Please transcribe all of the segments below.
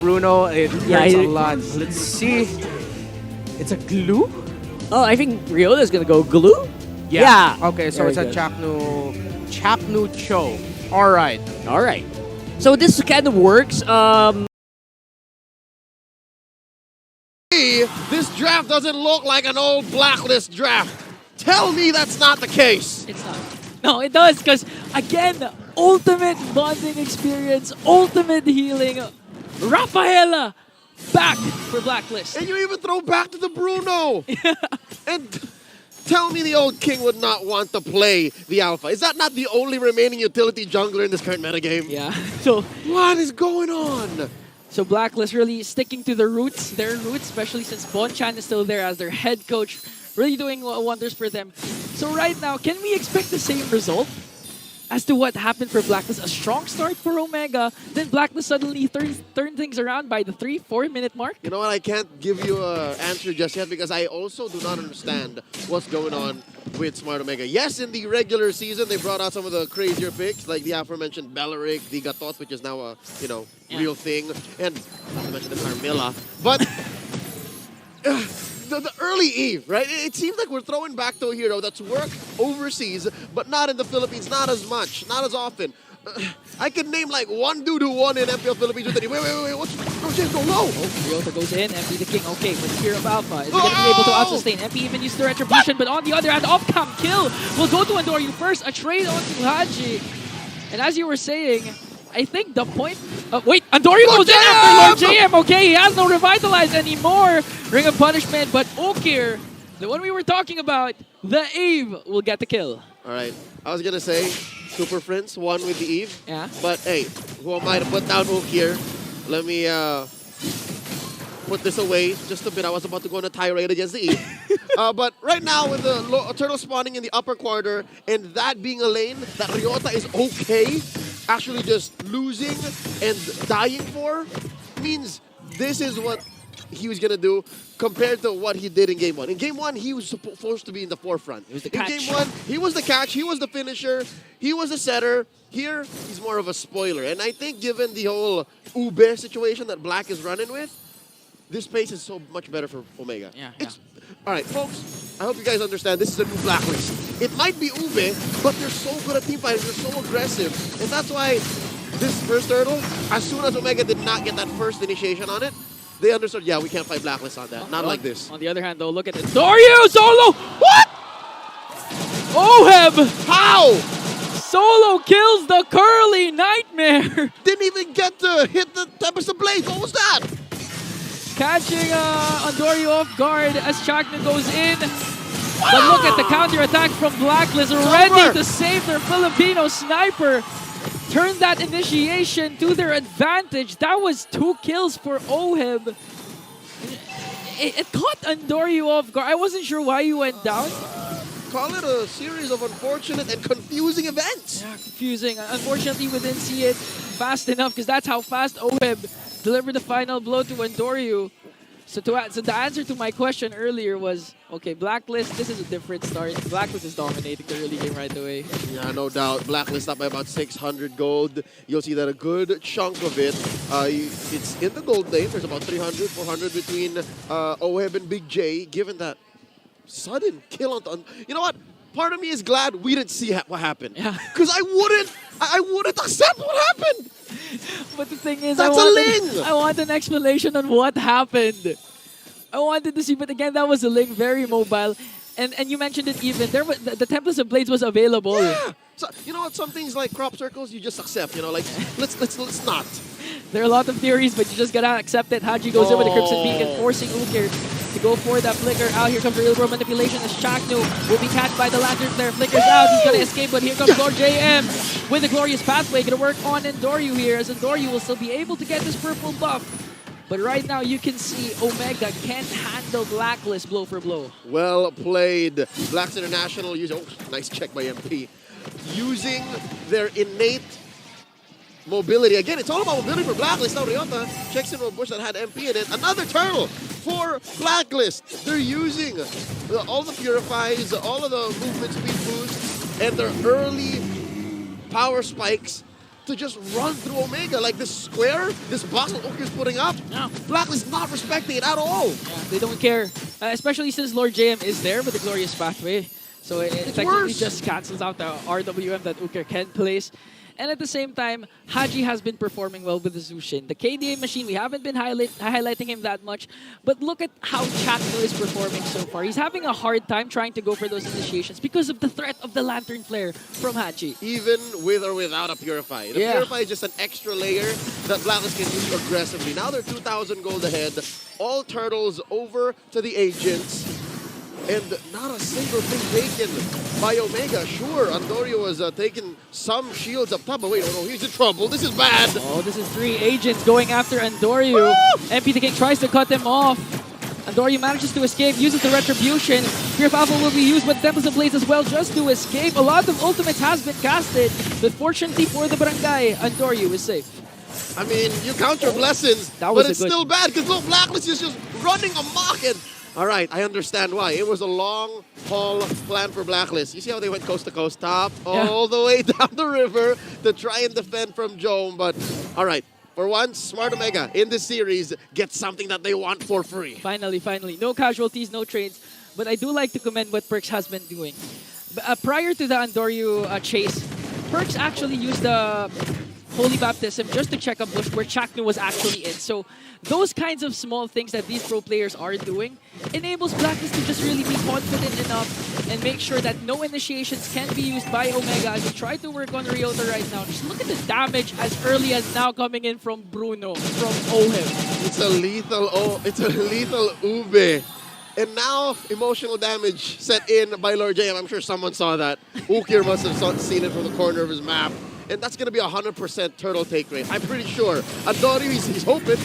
Bruno, it Yeah, hurts a lot. Let's see. It's a glue? Oh, I think Ryota's gonna go glue? Yeah. Okay, so Very it's a good. Chapnu Cho. Alright. Alright. So this kind of works. This draft doesn't look like an old Blacklist draft. Tell me that's not the case. It's not. No, it does, because again, ultimate bonding experience, ultimate healing. Rafaela back for Blacklist. And you even throw back to the Bruno. And tell me the old king would not want to play the Alpha. Is that not the only remaining utility jungler in this current metagame? Yeah. So What is going on? So Blacklist really sticking to their roots, especially since Bonchan is still there as their head coach, really doing wonders for them. So right now, can we expect the same result as to what happened for Blacklist? A strong start for Omega, then Blacklist suddenly turn things around by the 3-4 minute mark? You know what? I can't give you an answer just yet because I also do not understand what's going on with Smart Omega. Yes, in the regular season, they brought out some of the crazier picks, like the aforementioned Belleric, the Gatot, which is now a, real thing, and not to mention the Carmilla. But the early Eve, right? It seems like we're throwing back to a hero that's worked overseas, but not in the Philippines, not as much, not as often. I can name like one dude who won in MPL Philippines with the Wait, what's... No, James, go low! Oh, Ryota goes in, MP the king. Okay, with Fear of Alpha, is he going to be able to out-sustain? MP even used the Retribution, but on the other hand, off-cam kill will go to Andoryu first, a trade onto Haji. And as you were saying, I think the point... wait, Andoryu goes in after Lord JM. Okay, he has no Revitalize anymore. Ring of Punishment, but Okir, the one we were talking about, the Eve, will get the kill. All right, I was going to say Super Friends won with the Eve. Yeah. But hey, who am I to put down Ook here? Let me put this away just a bit. I was about to go on a tirade against the Eve. But right now with the turtle spawning in the upper quarter and that being a lane that Ryota is okay actually just losing and dying for, means this is what he was going to do compared to what he did in Game 1. In Game 1, he was supposed to be in the forefront. He was the in catch. Game 1, he was the catch, he was the finisher, he was the setter. Here, he's more of a spoiler. And I think given the whole Ube situation that Black is running with, this pace is so much better for Omega. Yeah. All right, folks, I hope you guys understand this is a new Blacklist. It might be Ube, but they're so good at teamfighting, they're so aggressive. And that's why this first turtle, as soon as Omega did not get that first initiation on it, they understood, yeah, we can't fight Blacklist on that. Not like this. On the other hand, though, look at it. Andoryu solo! What? Oheb! How? Solo kills the Curly Nightmare! Didn't even get to hit the Tempest Blade. What was that? Catching Andoryu off guard as Chakna goes in. But look at the counter-attack from Blacklist, ready to save their Filipino sniper. Turn that initiation to their advantage. That was 2 kills for Oheb. It caught Andoryu off guard. I wasn't sure why he went down. Call it a series of unfortunate and confusing events. Yeah, confusing. Unfortunately, we didn't see it fast enough because that's how fast Oheb delivered the final blow to Andoryu. So the answer to my question earlier was, okay, Blacklist, this is a different start. Blacklist is dominating the early game right away. Yeah, no doubt. Blacklist up by about 600 gold. You'll see that a good chunk of it, it's in the gold lane. There's about 300, 400 between Oheb and Big J, given that sudden kill on... You know what? Part of me is glad we didn't see what happened. Yeah. Because I wouldn't accept what happened. But the thing is, That's a Ling! I want an explanation on what happened. I wanted to see, but again, that was a Ling, very mobile. And you mentioned it even. There was, the Tempest of Blades was available. Yeah. So, you know what? Some things like crop circles, you just accept. You know, like, let's not. There are a lot of theories, but you just gotta accept it. Haji goes in with the Crimson Beacon, forcing Ukir to go for that flicker. Out here comes the real world manipulation as Chaknu will be catched by the Lantern Flare. Flickers out, he's gonna escape, but here comes Lord JM with the glorious pathway. Gonna work on Andoryu here, as Andoryu will still be able to get this purple buff. But right now, you can see Omega can't handle Blacklist blow for blow. Well played. Blacks International using... Oh, nice check by MP. Using their innate mobility. Again, it's all about mobility for Blacklist. Now Ryota checks into a bush that had MP in it. Another turtle for Blacklist. They're using all the purifies, all of the movement speed boosts, and their early power spikes to just run through Omega. Like this square, this box that Oki's putting up, No. Blacklist not respecting it at all. Yeah, they don't care. Especially since Lord JM is there with the Glorious Pathway. So it technically worse. just cancels out the RWM that Uker can place. And at the same time, Haji has been performing well with the Zushin. The KDA machine, we haven't been highlighting him that much. But look at how Chatno is performing so far. He's having a hard time trying to go for those initiations because of the threat of the Lantern Flare from Haji. Even with or without a Purify. The Purify is just an extra layer that Blacklist can use aggressively. Now they're 2,000 gold ahead. All turtles over to the agents. And not a single thing taken by Omega. Sure, Andorio was taking some shields up top, but wait, oh no, he's in trouble. This is bad. Oh, this is 3 agents going after Andorio. MP the King tries to cut them off. Andorio manages to escape, uses the Retribution. Fear of Alpha will be used with Temples of Blaze as well just to escape. A lot of ultimates has been casted, but fortunately for the Barangay, Andorio is safe. I mean, you count your blessings, That was but it's still bad because look, Blacklist is just running amok. And all right, I understand why. It was a long haul plan for Blacklist. You see how they went coast to coast, top all the way down the river to try and defend from Jome. But all right, for once, Smart Omega in this series gets something that they want for free. Finally. No casualties, no trades. But I do like to commend what Perks has been doing. Prior to the Andorio chase, Perks actually used the Holy Baptism just to check a bush where Chaknu was actually in. So those kinds of small things that these pro players are doing enables Blacklist to just really be confident enough and make sure that no initiations can be used by Omega as they try to work on Ryota right now. Just look at the damage as early as now coming in from Bruno, from Ohim. It's a lethal Ube. And now, emotional damage set in by Lord JM. I'm sure someone saw that. Ukir must have seen it from the corner of his map. And that's going to be a 100% turtle take rate. I'm pretty sure. Andorio, he's hoping.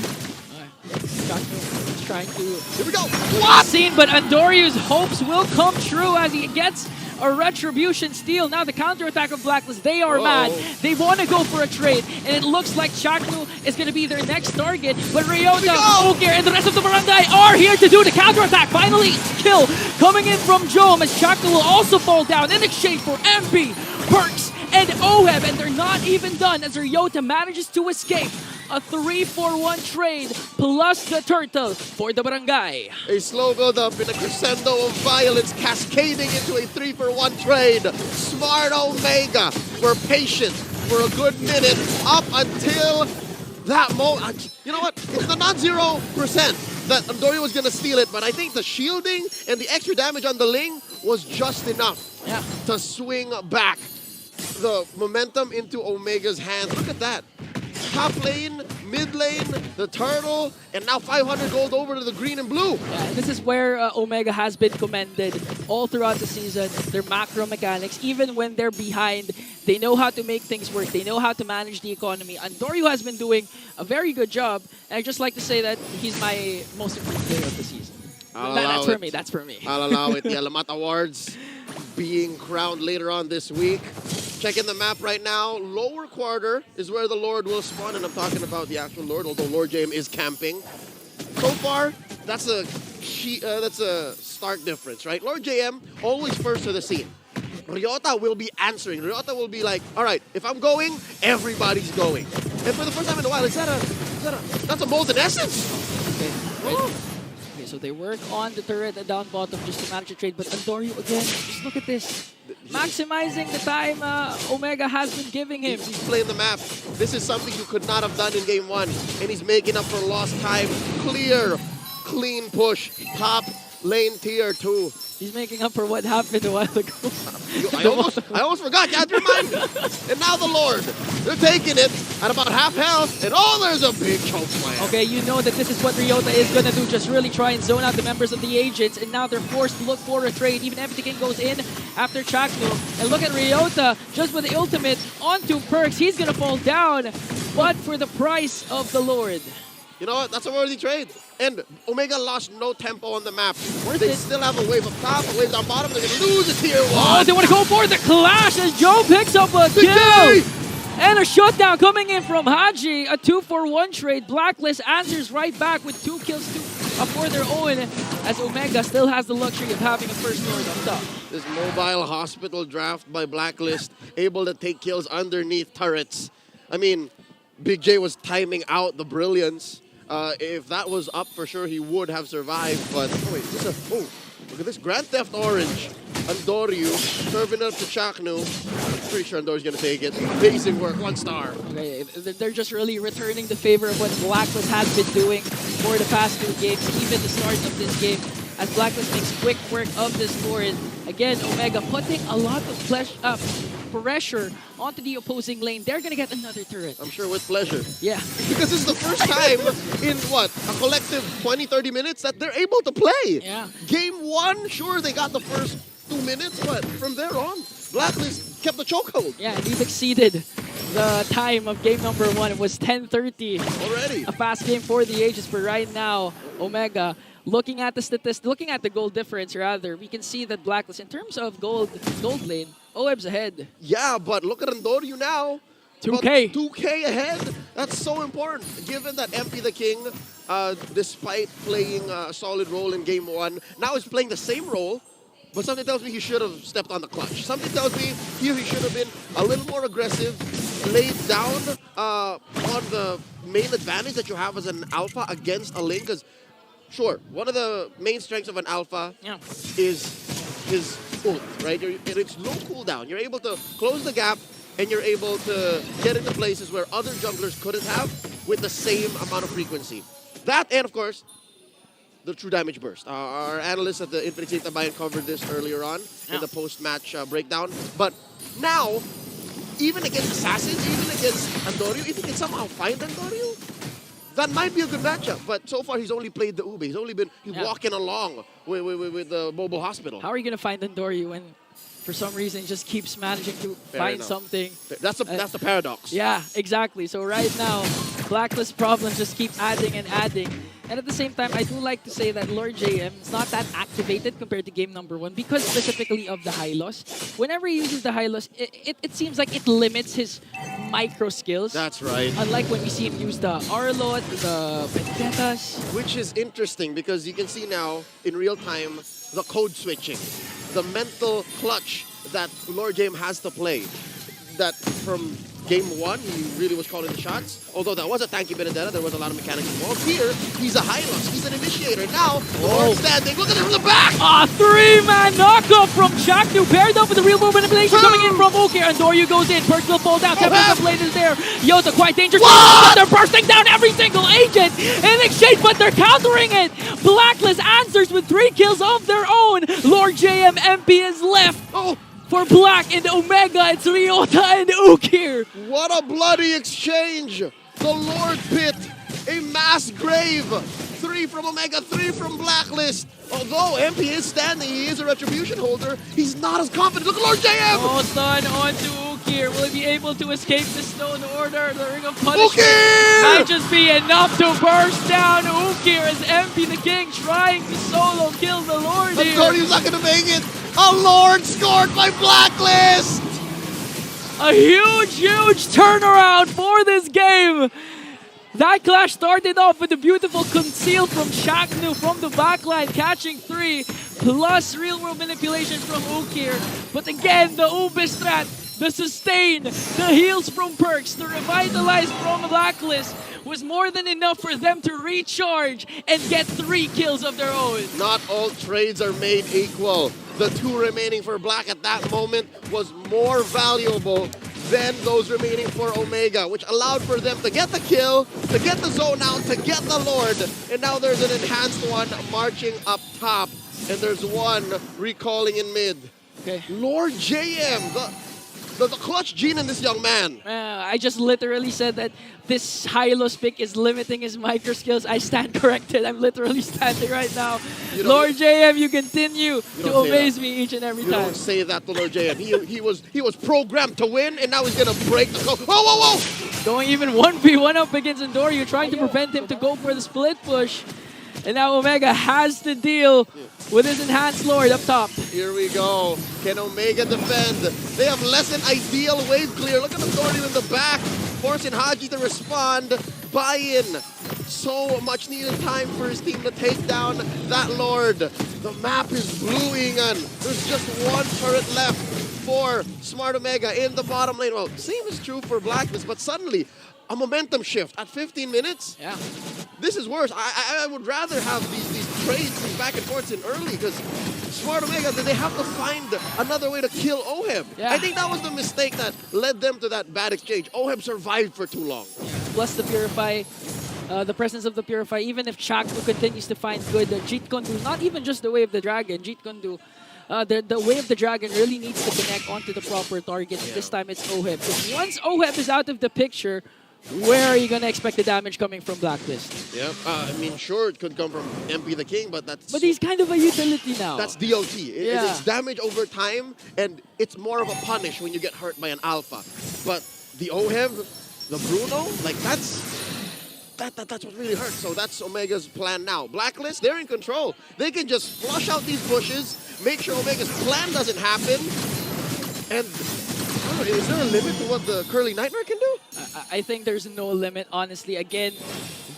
He's trying to... Here we go. What? Scene, but Andorio's hopes will come true as he gets a Retribution steal. Now the counterattack of Blacklist, they are mad. They want to go for a trade, and it looks like Chaknu is going to be their next target. But Ryota, Okir, and the rest of the Barangay are here to do the counterattack. Finally, kill coming in from Jome as Chaknu will also fall down in exchange for MP, Perks, and Oheb, and they're not even done as Ryota manages to escape. A 3-for-1 trade plus the turtle for the Barangay. A slow build-up in a crescendo of violence cascading into a 3-for-1 trade. Smart Omega were patient for a good minute up until that moment. You know what? It's the non-0% that Andorio was going to steal it, but I think the shielding and the extra damage on the Ling was just enough to swing back the momentum into Omega's hands. Look at that. Top lane, mid lane, the turtle, and now 500 gold over to the green and blue. Yeah, this is where Omega has been commended all throughout the season. Their macro mechanics, even when they're behind, they know how to make things work. They know how to manage the economy. Andorio has been doing a very good job. And I'd just like to say that he's my most improved player of the season. That's for me. I'll allow it. The Alamat Awards being crowned later on this week. Checking the map right now. Lower quarter is where the Lord will spawn, and I'm talking about the actual Lord, although Lord JM is camping. So far, that's a stark difference, right? Lord JM always first to the scene. Ryota will be answering. Ryota will be like, all right, if I'm going, everybody's going. And for the first time in a while, that's a Molten Essence. Okay. Right. Okay, so they work on the turret and down bottom just to manage the trade, but Andorio again, just look at this. Maximizing the time Omega has been giving him. He's playing the map. This is something you could not have done in game 1. And he's making up for lost time. Clear, clean push. Top lane tier 2. He's making up for what happened a while ago. I almost forgot. You had to remind me. And now the Lord. They're taking it at about half health. And there's a big choke slam. Okay, you know that this is what Ryota is going to do. Just really try and zone out the members of the agents. And now they're forced to look for a trade. Even Empty King goes in after Chaknu. And look at Ryota, just with the ultimate onto Perks. He's going to fall down. But for the price of the Lord. You know what? That's a worthy trade. And Omega lost no tempo on the map. Worth they it. still have a wave up top, a wave down bottom. They're going to lose a tier 1. Oh, they want to go for the clash as Joe picks up a kill. And a shutdown coming in from Haji. A 2-for-1 trade. Blacklist answers right back with 2 kills for their own, as Omega still has the luxury of having a first Lord on top. This mobile hospital draft by Blacklist, able to take kills underneath turrets. I mean, Big J was timing out the brilliance. If that was up for sure, he would have survived. But oh wait, look at this Grand Theft Orange. Andoryu serving up to Chaknu. I'm pretty sure Andoryu's gonna take it. Amazing work, 1 star. Okay, they're just really returning the favor of what Blacklist has been doing for the past 2 games, even the start of this game. As Blacklist makes quick work of this board. Again, Omega putting a lot of pressure onto the opposing lane. They're gonna get another turret. I'm sure with pleasure. Yeah. Because this is the first time in what, a collective 20-30 minutes that they're able to play. Yeah. Game 1, sure, they got the first 2 minutes, but from there on, Blacklist kept the chokehold. Yeah, and we've exceeded the time of game number 1. It was 10:30. Already. A fast game for the ages, but right now, Omega, looking at the statistics, looking at the goal difference rather, we can see that Blacklist, in terms of gold lane, OEB's ahead. Yeah, but look at Andoryu now. 2K. About 2K ahead. That's so important, given that MP the King, despite playing a solid role in game 1, now is playing the same role. But something tells me he should have stepped on the clutch. Something tells me here he should have been a little more aggressive, laid down on the main advantage that you have as an alpha against a lane. Because, sure, one of the main strengths of an alpha is his ult, right? And it's low cooldown. You're able to close the gap, and you're able to get into places where other junglers couldn't have with the same amount of frequency. That, and of course, the true damage burst. Our analysts at the Infinite Safe Tabayan covered this earlier on in the post-match breakdown. But now, even against Assassins, even against Andoryu, if he can somehow find Andoryu, that might be a good matchup. But so far, he's only played the Ube. He's only been walking along with the mobile hospital. How are you going to find Andoryu when, for some reason, he just keeps managing to find something? That's the paradox. Yeah, exactly. So right now, Blacklist problems just keep adding and adding. And at the same time, I do like to say that Lord JM is not that activated compared to game number 1 because specifically of the high loss. Whenever he uses the high loss, it seems like it limits his micro skills. That's right. Unlike when we see him use the Arlot, the Vendettas. Which is interesting because you can see now in real time the code switching, the mental clutch that Lord JM has to play. That from game 1, he really was calling the shots. Although that was a tanky Benedetta, there was a lot of mechanics involved. Here, he's a high loss. He's an initiator. Now, Lord standing. Look at it from the back. A 3-man knockoff from Chaknu, paired up with the real move manipulation coming in from Oki. Andoryu goes in. Perks will fall down. Captain Blade is there. Yota quite dangerous. But they're bursting down every single agent in exchange, but they're countering it. Blacklist answers with 3 kills of their own. Lord JM MP is left. For Black and Omega, it's Ryota and Ukir. What a bloody exchange. The Lord Pit, a mass grave. 3 from Omega, 3 from Blacklist. Although MP is standing, he is a retribution holder, he's not as confident. Look at Lord JM! Oh, stun onto Ukir. Will he be able to escape the Stone Order? The Ring of Punishment Ukir! might just be enough to burst down Ukir as MP the King trying to solo kill the Lord here. Antonio's not gonna make it. A Lord scored by Blacklist! A huge turnaround for this game. That clash started off with a beautiful conceal from Chaknu from the backline, catching 3, plus real-world manipulation from Ukir. But again, the Ube strat, the sustain, the heals from Perks, the revitalize from Blacklist was more than enough for them to recharge and get 3 kills of their own. Not all trades are made equal. The 2 remaining for Black at that moment was more valuable than those remaining for Omega, which allowed for them to get the kill, to get the zone out, to get the Lord. And now there's an enhanced one marching up top. And there's one recalling in mid. Okay. Lord JM, the clutch gene in this young man. I just literally said that this high-low pick is limiting his micro skills. I stand corrected. I'm literally standing right now. Lord JM, you continue to amaze me each and every time. You don't say that to Lord JM. He was programmed to win, and now he's gonna break the code. Whoa! Going even 1v1 up against Andoryu, trying to prevent him to go for the split push. And now Omega has to deal with his enhanced Lord up top. Here we go. Can Omega defend? They have less than ideal wave clear. Look at Andoryu in the back, forcing Haji to respond. Buy-in. So much needed time for his team to take down that Lord. The map is blue, Ingan. There's just 1 turret left. for Smart Omega in the bottom lane. Well, same is true for Blacklist, but suddenly a momentum shift at 15 minutes. Yeah. This is worse. I would rather have these trades, these back and forths in early, because Smart Omega, they have to find another way to kill Oheb. Yeah. I think that was the mistake that led them to that bad exchange. Oheb survived for too long. Plus the Purify, the presence of the Purify, even if Chakmu continues to find good, Jeet Kundu, not even just the Way of the Dragon, Jeet Kundu, the Way of the Dragon really needs to connect onto the proper target. Yeah. This time it's Oheb. Because once Oheb is out of the picture, where are you going to expect the damage coming from Blacklist? Yeah, I mean, sure, it could come from MP the King, but that's... But he's kind of a utility now. That's DOT. It's damage over time, and it's more of a punish when you get hurt by an alpha. But the Oheb, the Bruno, like that's what really hurts. So that's Omega's plan now. Blacklist, they're in control. They can just flush out these bushes, make sure Omega's plan doesn't happen, and... Is there a limit to what the Curly Nightmare can do? I think there's no limit, honestly. Again,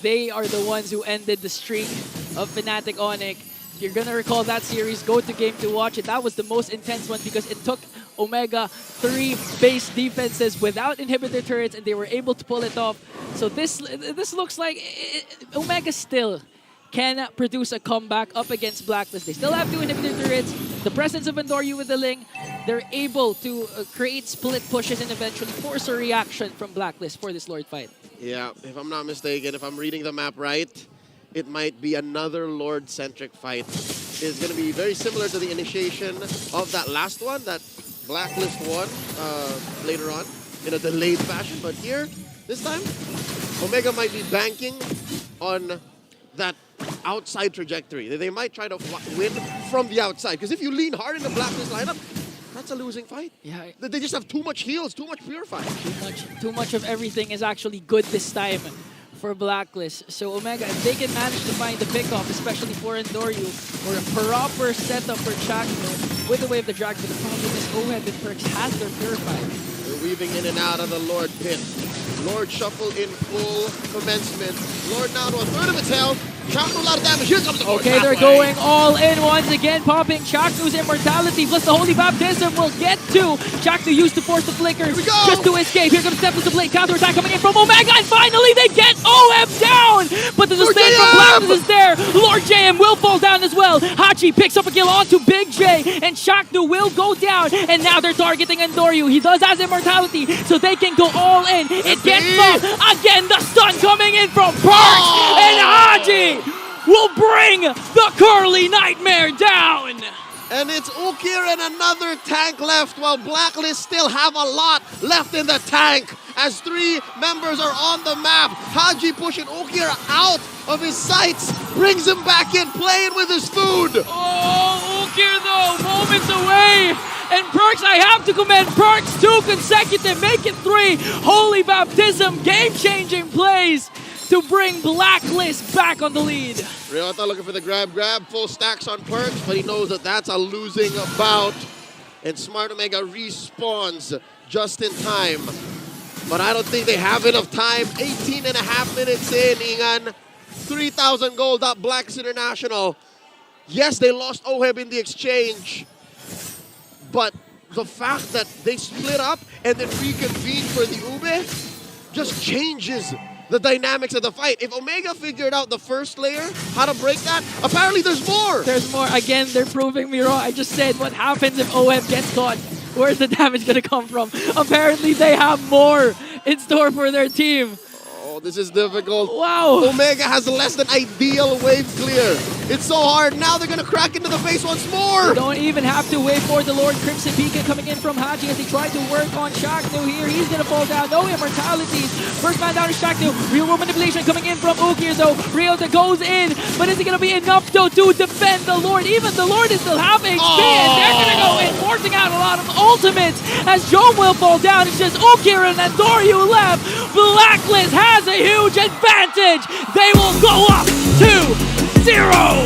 they are the ones who ended the streak of Fnatic Onic. You're going to recall that series, go to game to watch it. That was the most intense one because it took Omega 3 base defenses without inhibitor turrets, and they were able to pull it off. So this looks like Omega still can produce a comeback up against Blacklist. They still have 2 inhibitor turrets. The presence of Andoryu with the Ling, they're able to create split pushes and eventually force a reaction from Blacklist for this Lord fight. Yeah, if I'm not mistaken, if I'm reading the map right, it might be another Lord-centric fight. It's going to be very similar to the initiation of that last one that Blacklist won later on in a delayed fashion. But here, this time, Omega might be banking on that outside trajectory. They might try to win from the outside. Because if you lean hard in the Blacklist lineup, that's a losing fight. Yeah, they just have too much heals, too much Purify. Too much of everything is actually good this time for Blacklist. So Omega, if they can manage to find the pickoff, especially for Andoryu, or a proper setup for Chakmu with the Way of the Dragon, but the problem is Oheb and Perks has their Purify. They're weaving in and out of the Lord pit. Lord shuffle in full commencement. Lord now to a third of its health. Chakmu, a lot of damage. Here comes the Lord. Okay, they're going all in once again, popping Chakmu's immortality, plus the Holy Baptism will get to. Chakmu used to force the flicker just to escape. Here comes Tempest of Blade, counterattack coming in from Omega, and finally they get Oheb down! But the sustain from Blacklist is there. Lord JM will fall down as well. Hachi picks up a kill onto Big J, and Chakmu will go down, and now they're targeting Andoryu. He does have immortality, so they can go all in. It gets off. Again, the stun coming in from Parks, and Haji will bring the Curly Nightmare down. And it's Ukir and another tank left, while Blacklist still have a lot left in the tank as 3 members are on the map. Haji pushing Ukir out of his sights, brings him back in, playing with his food. Oh, Ukir though, moments away. And Perks, I have to commend Perks, 2 consecutive, make it 3. Holy Baptism, game-changing plays to bring Blacklist back on the lead. Ryota looking for the grab, full stacks on Perks, but he knows that that's a losing bout. And Smart Omega respawns just in time. But I don't think they have enough time. 18.5 minutes in, Ingan. 3,000 gold up Blacks International. Yes, they lost Oheb in the exchange. But the fact that they split up and then reconvene for the Ube just changes the dynamics of the fight. If Omega figured out the first layer, how to break that, apparently there's more. There's more. Again, they're proving me wrong. I just said, what happens if Oheb gets caught? Where's the damage going to come from? Apparently they have more in store for their team. Oh, this is difficult. Wow. Omega has less than ideal wave clear. It's so hard. Now they're going to crack into the face once more. They don't even have to wait for the Lord Crimson Beacon coming in from Haji as they try to work on Chakmu here. He's going to fall down. No immortalities. First man down is Chakmu. Real world manipulation coming in from Ukir though. Ryota goes in, but is it going to be enough though to defend the Lord? Even the Lord is still half HP and they're going to go in, forcing out a lot of ultimates as Joe will fall down. It's just Ukir and Andoryu left. Blacklist has a huge advantage. They will go up 2-0.